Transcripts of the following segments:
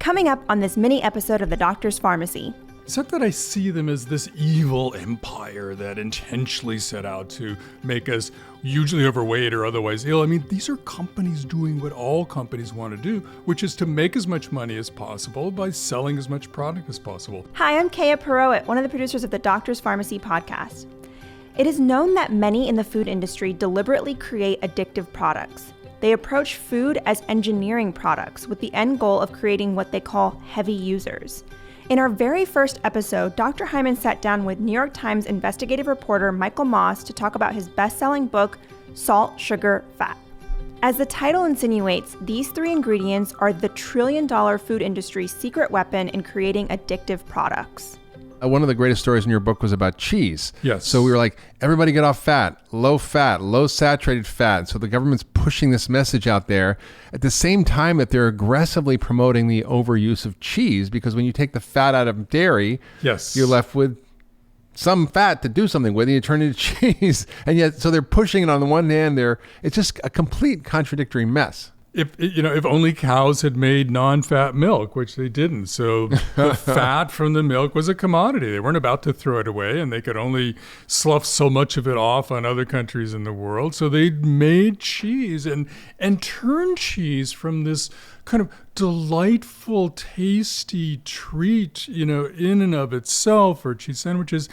coming up on this mini episode of The Doctor's Pharmacy. It's not that I see them as this evil empire that intentionally set out to make us hugely overweight or otherwise ill. I mean, these are companies doing what all companies want to do, which is to make as much money as possible by selling as much product as possible. Hi, I'm Kaya Perowit, one of the producers of the Doctor's Pharmacy podcast. It is known that many in the food industry deliberately create addictive products. They approach food as engineering products with the end goal of creating what they call heavy users. In our very first episode, Dr. Hyman sat down with New York Times investigative reporter Michael Moss to talk about his best-selling book, Salt, Sugar, Fat. As the title insinuates, these three ingredients are the trillion-dollar food industry's secret weapon in creating addictive products. One of the greatest stories in your book was about cheese. Yes. So we were like, everybody get off fat, low saturated fat. So the government's pushing this message out there at the same time that they're aggressively promoting the overuse of cheese, because when you take the fat out of dairy, yes, you're left with some fat to do something with, and you turn it into cheese. And yet, so they're pushing it on the one hand, it's just a complete contradictory mess. If only cows had made non-fat milk, which they didn't. So the fat from the milk was a commodity. They weren't about to throw it away, and they could only slough so much of it off on other countries in the world. So they made cheese and turned cheese from this kind of delightful, tasty treat, in and of itself, or cheese sandwiches,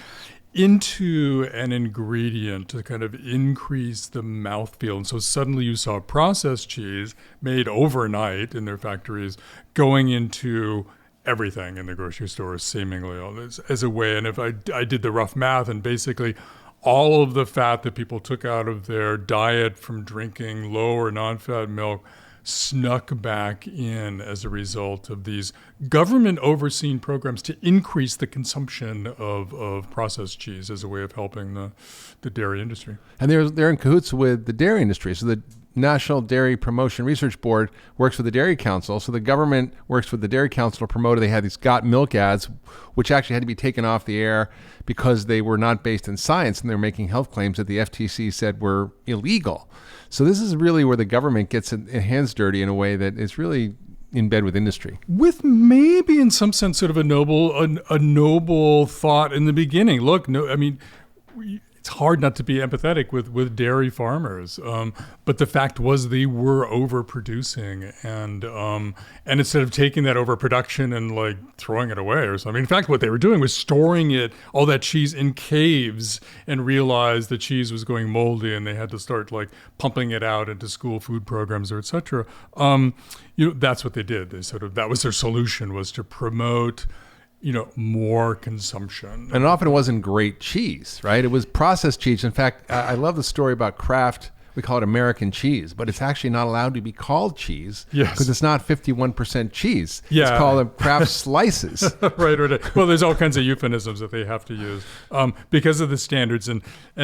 into an ingredient to kind of increase the mouthfeel. And so suddenly you saw processed cheese made overnight in their factories going into everything in the grocery store, seemingly, as a way. And if I did the rough math, and basically all of the fat that people took out of their diet from drinking low or non-fat milk snuck back in as a result of these government overseen programs to increase the consumption of processed cheese as a way of helping the dairy industry. And they're in cahoots with the dairy industry. So the National Dairy Promotion Research Board works with the Dairy Council. So the government works with the Dairy Council to promote it. They had these Got Milk ads, which actually had to be taken off the air because they were not based in science, and they're making health claims that the FTC said were illegal. So this is really where the government gets its hands dirty in a way that is really in bed with industry. With maybe in some sense sort of a noble thought in the beginning. Look, it's hard not to be empathetic with dairy farmers, but the fact was they were overproducing, and instead of taking that overproduction and like throwing it away or something, in fact, what they were doing was storing all that cheese in caves, and realized the cheese was going moldy, and they had to start like pumping it out into school food programs or et cetera. That's what they did. That was their solution, was to promote more consumption. And often it wasn't great cheese, right? It was processed cheese. In fact, I love the story about Kraft. We call it American cheese, but it's actually not allowed to be called cheese. Yes. Because it's not 51% cheese. Yeah. It's called Kraft slices. Right. Well, there's all kinds of euphemisms that they have to use because of the standards and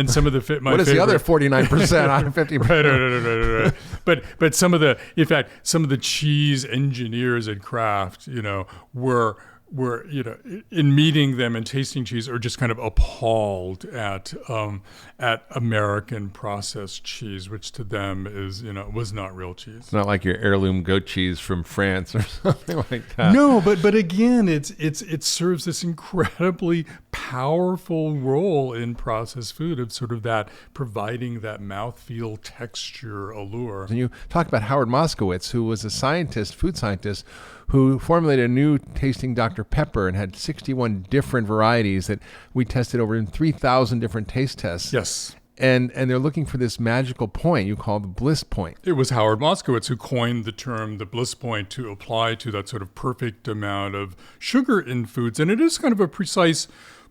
some of the What is the other 49% out of 50%? Right. But some of the cheese engineers at Kraft, were in meeting them and tasting cheese, are just kind of appalled at American processed cheese, which to them is was not real cheese. It's not like your heirloom goat cheese from France or something like that. No, but again, it serves this incredibly powerful role in processed food of sort of that providing that mouthfeel, texture, allure. And you talk about Howard Moskowitz, who was a food scientist, who formulated a new tasting Dr. Pepper and had 61 different varieties that we tested over in 3,000 different taste tests. Yes. And they're looking for this magical point you call the bliss point. It was Howard Moskowitz who coined the term the bliss point to apply to that sort of perfect amount of sugar in foods. And it is kind of a precise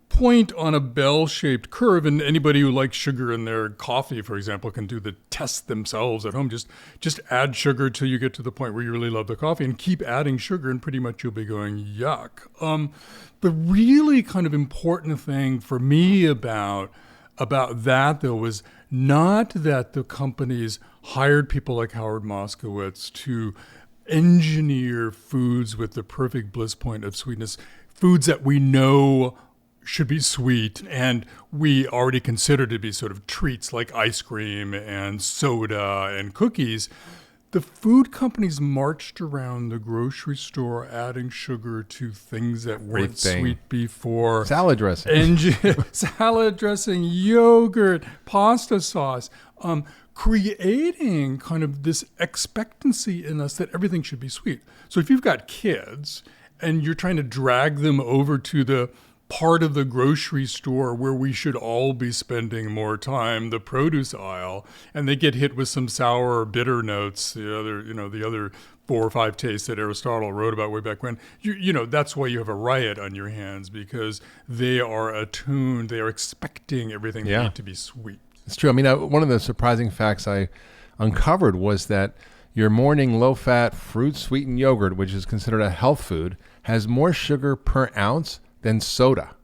point on a bell-shaped curve, and anybody who likes sugar in their coffee, for example, can do the test themselves at home. Just add sugar till you get to the point where you really love the coffee, and keep adding sugar, and pretty much you'll be going, yuck. The really kind of important thing for me about that, though, was not that the companies hired people like Howard Moskowitz to engineer foods with the perfect bliss point of sweetness, foods that we know should be sweet and we already consider to be sort of treats like ice cream and soda and cookies. the food companies marched around the grocery store adding sugar to things that weren't sweet before. Salad dressing. And salad dressing, yogurt, pasta sauce, creating kind of this expectancy in us that everything should be sweet. So if you've got kids and you're trying to drag them over to the part of the grocery store where we should all be spending more time, the produce aisle, and they get hit with some sour or bitter notes, the other 4 or 5 tastes that Aristotle wrote about way back when, that's why you have a riot on your hands, because they are attuned, they are expecting everything they need to be sweet. It's true. I mean, one of the surprising facts I uncovered was that your morning low-fat fruit-sweetened yogurt, which is considered a health food, has more sugar per ounce than soda,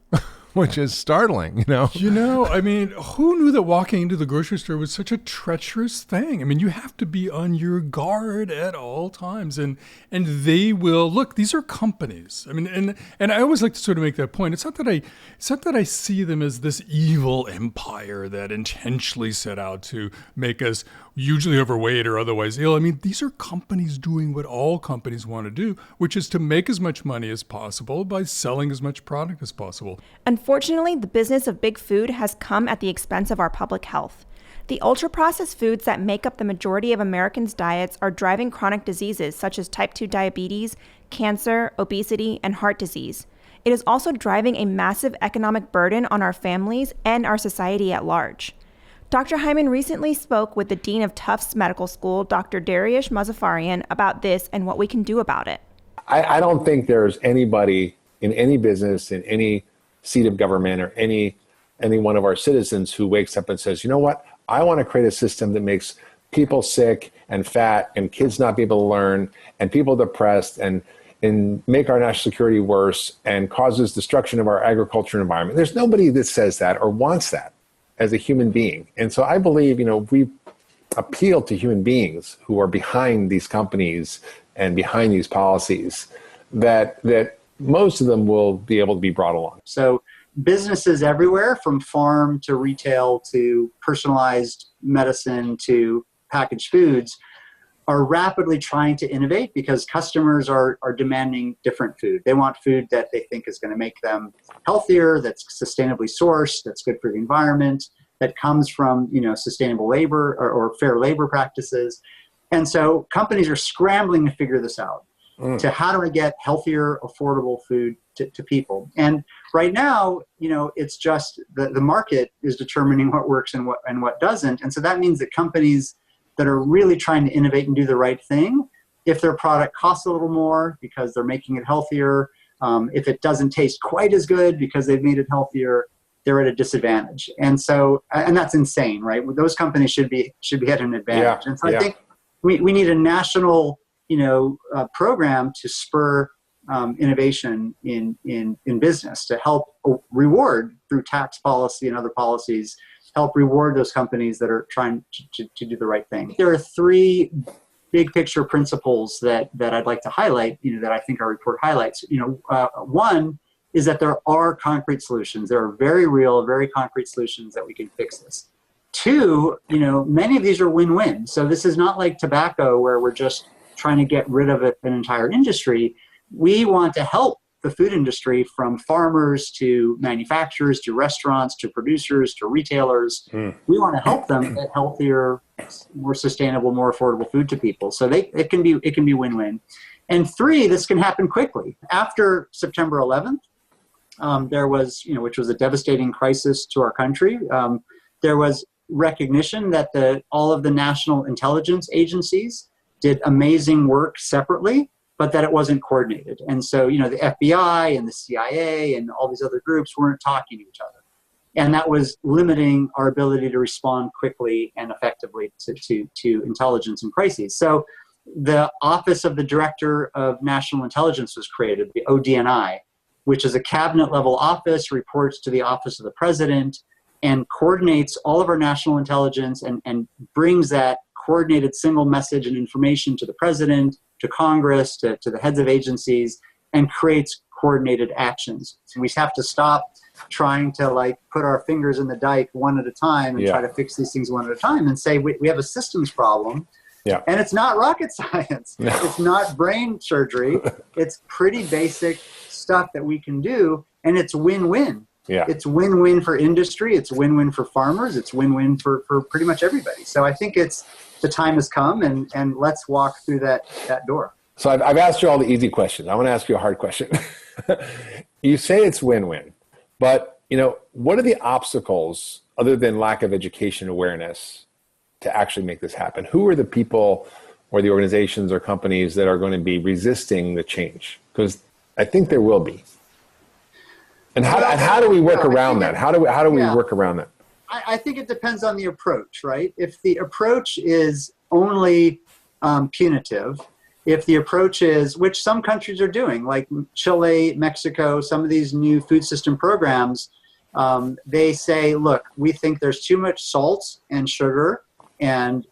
which is startling, I mean, who knew that walking into the grocery store was such a treacherous thing? I mean, you have to be on your guard at all times, and they will look. These are companies. I mean, and I always like to sort of make that point. It's not that I see them as this evil empire that intentionally set out to make us usually overweight or otherwise ill. I mean, these are companies doing what all companies want to do, which is to make as much money as possible by selling as much product as possible. Unfortunately, the business of big food has come at the expense of our public health. The ultra-processed foods that make up the majority of Americans' diets are driving chronic diseases such as type 2 diabetes, cancer, obesity, and heart disease. It is also driving a massive economic burden on our families and our society at large. Dr. Hyman recently spoke with the Dean of Tufts Medical School, Dr. Dariush Mozaffarian, about this and what we can do about it. I don't think there's anybody in any business, in any seat of government, or any one of our citizens who wakes up and says, you know what, I want to create a system that makes people sick and fat and kids not be able to learn and people depressed and make our national security worse and causes destruction of our agriculture and environment. There's nobody that says that or wants that as a human being. And so I believe, we appeal to human beings who are behind these companies and behind these policies, that most of them will be able to be brought along. So businesses everywhere, from farm to retail to personalized medicine to packaged foods, are rapidly trying to innovate because customers are demanding different food. They want food that they think is going to make them healthier, that's sustainably sourced, that's good for the environment, that comes from sustainable labor or fair labor practices. And so companies are scrambling to figure this out. To how do I get healthier, affordable food to people? And right now, it's just the market is determining what works and what doesn't. And so that means that companies that are really trying to innovate and do the right thing, if their product costs a little more because they're making it healthier, if it doesn't taste quite as good because they've made it healthier, they're at a disadvantage. And so, and that's insane, right? Those companies should be at an advantage. And so I think we need a national program to spur innovation in business, to help reward through tax policy and other policies, help reward those companies that are trying to do the right thing. There are 3 big picture principles that I'd like to highlight, that I think our report highlights. One is that there are concrete solutions. There are very real, very concrete solutions that we can fix this. 2, many of these are win-win. So this is not like tobacco where we're just trying to get rid of an entire industry. We want to help the food industry, from farmers to manufacturers to restaurants to producers to retailers. We want to help them get healthier, more sustainable, more affordable food to people. So it can be win-win. And 3, this can happen quickly. After September 11th, there was, which was a devastating crisis to our country. There was recognition that all of the national intelligence agencies did amazing work separately, but that it wasn't coordinated. And so, the FBI and the CIA and all these other groups weren't talking to each other. And that was limiting our ability to respond quickly and effectively to intelligence and crises. So the Office of the Director of National Intelligence was created, the ODNI, which is a cabinet-level office, reports to the Office of the President, and coordinates all of our national intelligence and brings that coordinated single message and information to the President, to Congress, to the heads of agencies, and creates coordinated actions. So we have to stop trying to put our fingers in the dike one at a time and try to fix these things one at a time, and say we have a systems problem Yeah. And it's not rocket science. No. It's not brain surgery. It's pretty basic stuff that we can do, and it's win-win. Yeah. It's win-win for industry. It's win-win for farmers. It's win-win for pretty much everybody. So I think the time has come, and let's walk through that door. So I've asked you all the easy questions. I want to ask you a hard question. You say it's win-win, but what are the obstacles other than lack of education awareness to actually make this happen? Who are the people or the organizations or companies that are going to be resisting the change? Because I think there will be. And how do we work around that? How do we work around that? I think it depends on the approach, right? If the approach is only punitive, if the approach is, which some countries are doing, like Chile, Mexico, some of these new food system programs, they say, look, we think there's too much salt and sugar and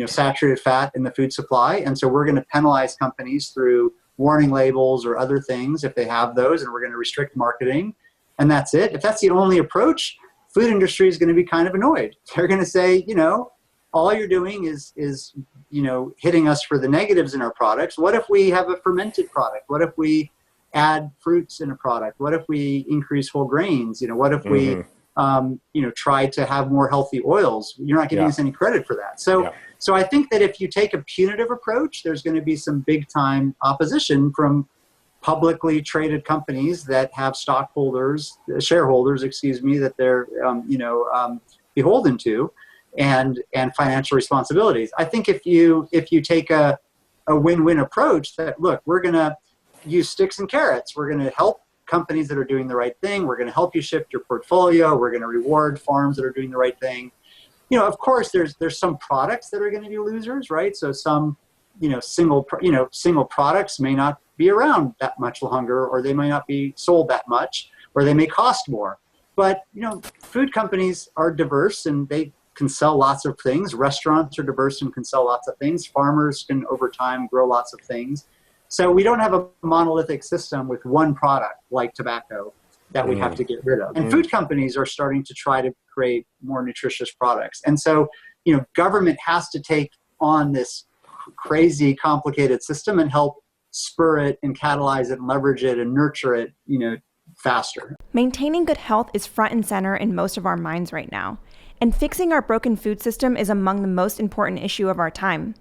saturated fat in the food supply, and so we're going to penalize companies through warning labels or other things if they have those, and we're going to restrict marketing, and that's it. If that's the only approach, food industry is going to be kind of annoyed. They're going to say, all you're doing is hitting us for the negatives in our products. What if we have a fermented product? What if we add fruits in a product? What if we increase whole grains? What if we try to have more healthy oils? You're not giving us any credit for that. So I think that if you take a punitive approach, there's going to be some big time opposition from publicly traded companies that have shareholders, that they're beholden to, and financial responsibilities. I think if you take a win-win approach, that look, we're going to use sticks and carrots. We're going to help companies that are doing the right thing. We're going to help you shift your portfolio. We're going to reward farms that are doing the right thing. Of course, there's some products that are going to be losers, right? So some, single products may not be around that much longer, or they may not be sold that much, or they may cost more. But, food companies are diverse and they can sell lots of things. Restaurants are diverse and can sell lots of things. Farmers can, over time, grow lots of things. So we don't have a monolithic system with one product like tobacco that we have to get rid of. And food companies are starting to try to create more nutritious products. And so, government has to take on this crazy, complicated system and help spur it and catalyze it and leverage it and nurture it, faster. Maintaining good health is front and center in most of our minds right now. And fixing our broken food system is among the most important issue of our time.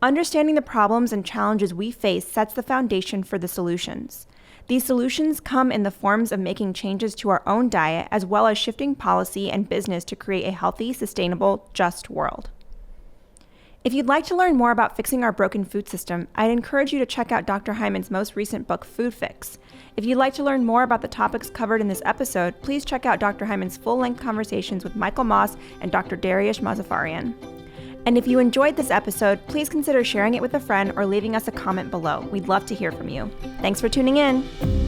Understanding the problems and challenges we face sets the foundation for the solutions. These solutions come in the forms of making changes to our own diet, as well as shifting policy and business to create a healthy, sustainable, just world. If you'd like to learn more about fixing our broken food system, I'd encourage you to check out Dr. Hyman's most recent book, Food Fix. If you'd like to learn more about the topics covered in this episode, please check out Dr. Hyman's full-length conversations with Michael Moss and Dr. Dariush Mozaffarian. And if you enjoyed this episode, please consider sharing it with a friend or leaving us a comment below. We'd love to hear from you. Thanks for tuning in.